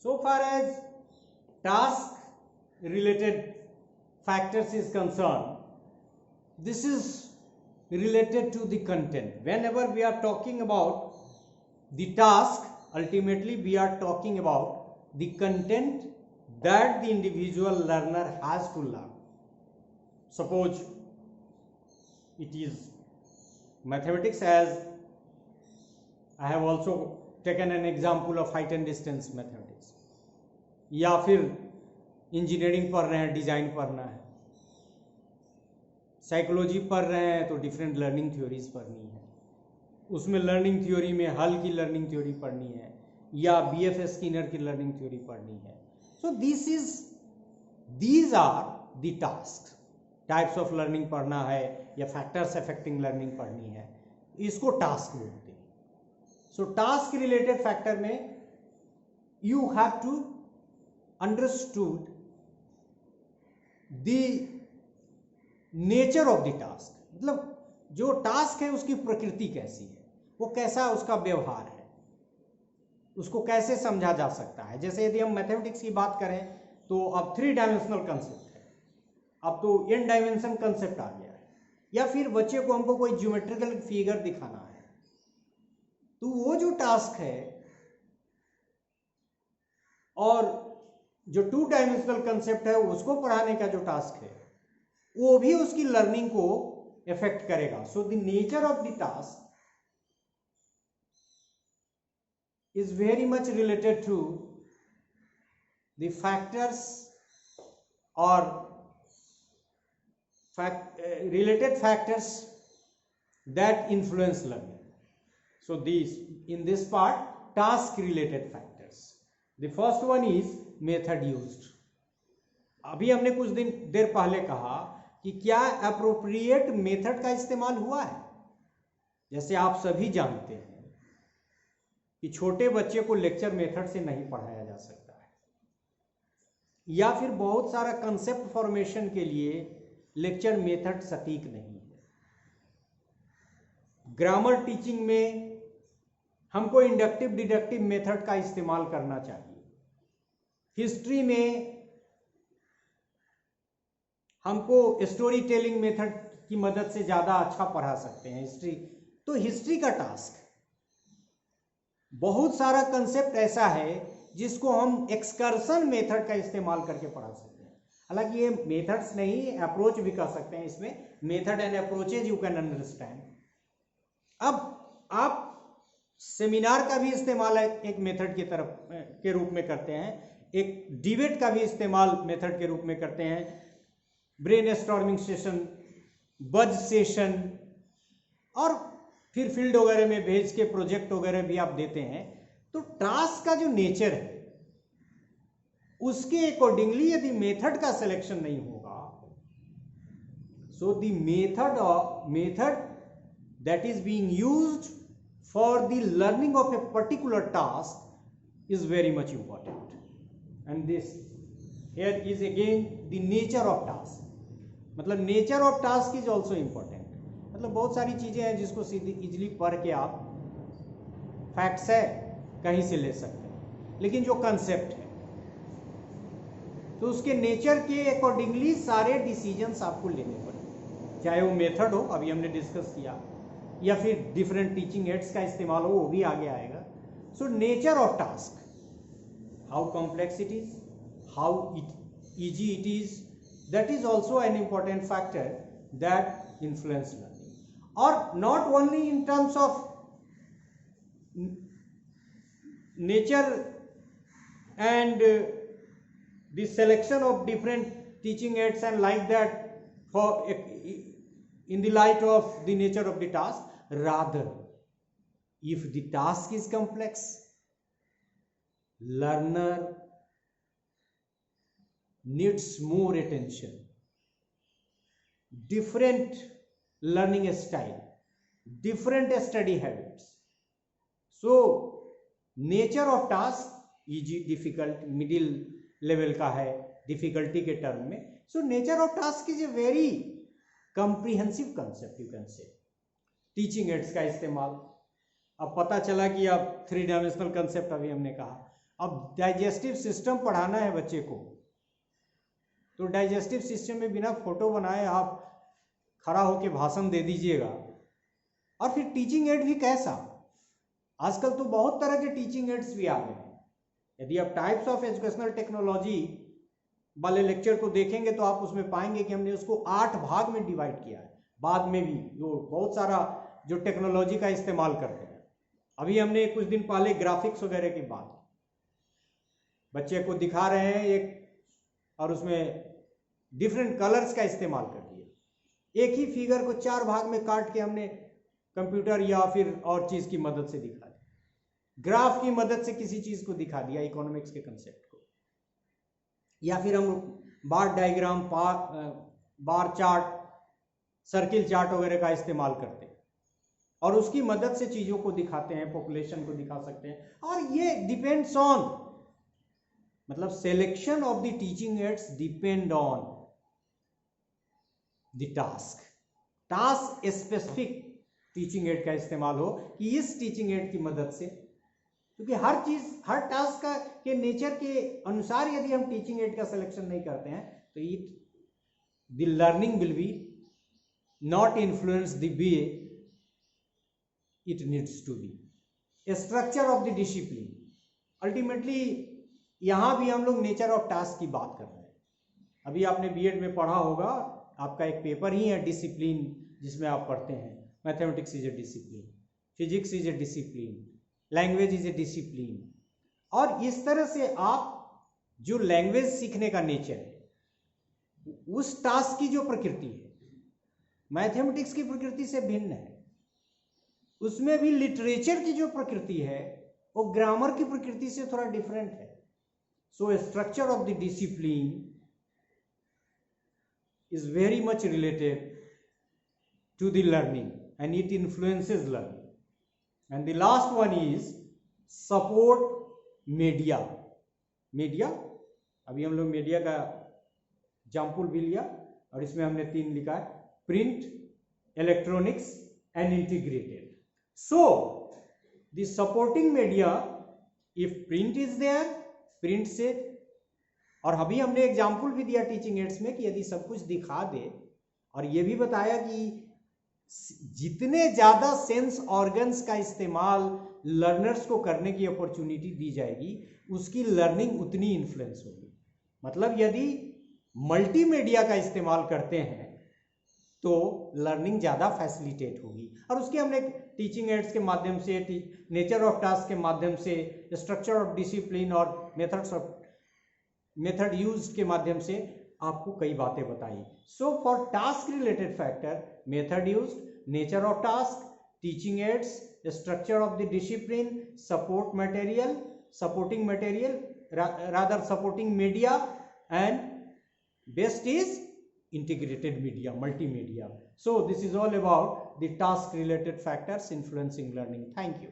So far as task related factors is concerned, this is related to the content. Whenever we are talking about the task, ultimately we are talking about the content that the individual learner has to learn. Suppose it is mathematics, as I have also taken an example of height and distance mathematics, या फिर engineering पढ़ रहे हैं, design पढ़ना है, psychology पढ़ रहे हैं तो डिफरेंट लर्निंग थ्योरीज पढ़नी है, उसमें लर्निंग थ्योरी में हल की लर्निंग थ्योरी पढ़नी है या बीएफएस स्किनर की लर्निंग थ्योरी पढ़नी है. So these are the task. Types of learning पढ़ना है या फैक्टर्स अफेक्टिंग लर्निंग पढ़नी है, इसको टास्क बोलते हैं. सो टास्क रिलेटेड फैक्टर में you have to understood the nature of the task. मतलब जो टास्क है उसकी प्रकृति कैसी है, वो कैसा उसका व्यवहार है, उसको कैसे समझा जा सकता है. जैसे यदि हम मैथमेटिक्स की बात करें तो अब 3 डायमेंशनल कंसेप्ट है, अब तो n डायमेंशन कंसेप्ट आ गया है. या फिर बच्चे को हमको कोई ज्योमेट्रिकल फिगर दिखाना है, तो वो जो टास्क है और जो 2 डायमेंशनल कंसेप्ट है उसको पढ़ाने का जो टास्क है वो भी उसकी लर्निंग को इफेक्ट करेगा. So the nature of the task is very much related to the factors or related factors that influence learning. So these in this part, task related factors. The first one is method used. अभी हमने कुछ देर पहले कहा कि क्या appropriate method का इस्तेमाल हुआ है. जैसे आप सभी जानते हैं कि छोटे बच्चे को लेक्चर मेथड से नहीं पढ़ाया जा सकता है, या फिर बहुत सारा कंसेप्ट फॉर्मेशन के लिए लेक्चर मेथड सटीक नहीं है. ग्रामर टीचिंग में हमको इंडक्टिव डिडक्टिव मेथड का इस्तेमाल करना चाहिए. हिस्ट्री में हमको स्टोरी टेलिंग मेथड की मदद से ज़्यादा अच्छा पढ़ा सकते हैं हिस्ट्री. तो हिस्ट्री का टास्क, बहुत सारा कंसेप्ट ऐसा है जिसको हम एक्सकर्सन मेथड का इस्तेमाल करके पढ़ा सकते हैं. हालांकि ये मेथड्स नहीं, अप्रोच भी कर सकते हैं. इसमें method and approaches you can understand. अब आप सेमिनार का भी इस्तेमाल एक मेथड की तरफ के रूप में करते हैं, एक डिबेट का भी इस्तेमाल मेथड के रूप में करते हैं, ब्रेन स्टॉर्मिंग सेशन, बज सेशन, और फिर फील्ड वगैरह में भेज के प्रोजेक्ट वगैरह भी आप देते हैं. तो टास्क का जो नेचर है उसके अकॉर्डिंगली यदि मेथड का सिलेक्शन नहीं होगा, so the method that is being used for the learning of a particular task is very much important. And this here is again the nature of task. मतलब nature of task is also important. मतलब बहुत सारी चीजें हैं जिसको सीधी easily पढ़ के आप फैक्ट्स है कहीं से ले सकते हैं, लेकिन जो कंसेप्ट है तो उसके नेचर के अकॉर्डिंगली सारे डिसीजंस आपको लेने पड़ेंगे, चाहे वो मेथड हो, अभी हमने डिस्कस किया, या फिर डिफरेंट टीचिंग एड्स का इस्तेमाल हो, वो भी आगे आएगा. So nature of task, how complex it is, how easy it is, that is also an important factor that influence learning. Or not only in terms of nature and the selection of different teaching aids and like that for in the light of the nature of the task, rather if the task is complex, learner needs more attention, different learning style, different study habits. So nature of task, easy, difficult, middle level का है difficulty के term में. So nature of task is a very comprehensive concept, you can say. Teaching aids का इस्तेमाल, अब पता चला कि अब 3 डायमेंशनल कंसेप्ट अभी हमने कहा, अब डाइजेस्टिव सिस्टम पढ़ाना है बच्चे को, तो डाइजेस्टिव सिस्टम में बिना फोटो बनाए आप खड़ा होकर भाषण दे दीजिएगा। और फिर टीचिंग एड भी कैसा, आजकल तो बहुत तरह के टीचिंग एड्स भी आ गए हैं। यदि आप टाइप्स ऑफ एजुकेशनल टेक्नोलॉजी वाले लेक्चर को देखेंगे तो आप उसमें पाएंगे कि हमने उसको 8 भाग में डिवाइड किया है। बाद में भी जो बहुत सारा जो टेक्नोलॉजी का इस्तेमाल करते हैं, अभी हमने कुछ दिन पहले ग्राफिक्स वगैरह की बात, बच्चे को दिखा रहे हैं एक, और उसमें डिफरेंट कलर्स का इस्तेमाल कर दिया। एक ही फिगर को 4 भाग में काट के हमने कंप्यूटर या फिर और चीज की मदद से दिखा दिया, ग्राफ की मदद से किसी चीज को दिखा दिया, इकोनॉमिक्स के कंसेप्ट को। या फिर हम bar diagram, bar chart, circle chart वगैरह का इस्तेमाल करते हैं और उसकी मदद से चीजों को दिखाते हैं, पॉपुलेशन को दिखा सकते हैं। और ये डिपेंड्स ऑन, मतलब selection of the teaching ads depend on the task specific teaching add का इस्तेमाल हो कि इस टीचिंग एड की मदद से, क्योंकि हर चीज, हर टास्क का के नेचर के अनुसार यदि हम टीचिंग एड का सिलेक्शन नहीं करते हैं तो the learning will be not influence the way it needs to be. Structure of the discipline, ultimately यहां भी हम लोग नेचर ऑफ टास्क की बात कर रहे हैं। अभी आपने बीएड में पढ़ा होगा, आपका एक पेपर ही है डिसिप्लिन, जिसमें आप पढ़ते हैं mathematics is a discipline, physics is a discipline, language is a discipline. और इस तरह से आप जो लैंग्वेज सीखने का नेचर है, उस टास्क की जो प्रकृति है मैथमेटिक्स की प्रकृति से भिन्न है। उसमें भी लिटरेचर की जो प्रकृति है वो ग्रामर की प्रकृति से थोड़ा डिफरेंट है। So structure of the discipline is very much related to the learning and it influences learning. And the last one is support media. Media, अभी हम लोग मीडिया का एग्जाम्पल भी लिया और इसमें हमने 3 लिखा है, print, electronics and integrated. So the supporting media, if print is there, print से, और अभी हमने एग्जाम्पल भी दिया टीचिंग एड्स में कि यदि सब कुछ दिखा दे और ये भी बताया कि जितने ज्यादा सेंस ऑर्गन्स का इस्तेमाल लर्नर्स को करने की अपॉर्चुनिटी दी जाएगी उसकी लर्निंग उतनी इन्फ्लुएंस होगी. मतलब यदि मल्टीमीडिया का इस्तेमाल करते हैं तो लर्निंग ज़्यादा फैसिलिटेट होगी. और उसके हमने टीचिंग एड्स के माध्यम से, नेचर ऑफ टास्क के माध्यम से, स्ट्रक्चर ऑफ डिसिप्लिन और मेथड यूज के माध्यम से आपको कई बातें बताई. So for task related factor, method use, nature of task, teaching ads, structure of the discipline, support material, supporting material, rather supporting media, and best is integrated media, multimedia. So this is all about the task related factors influencing learning. Thank you.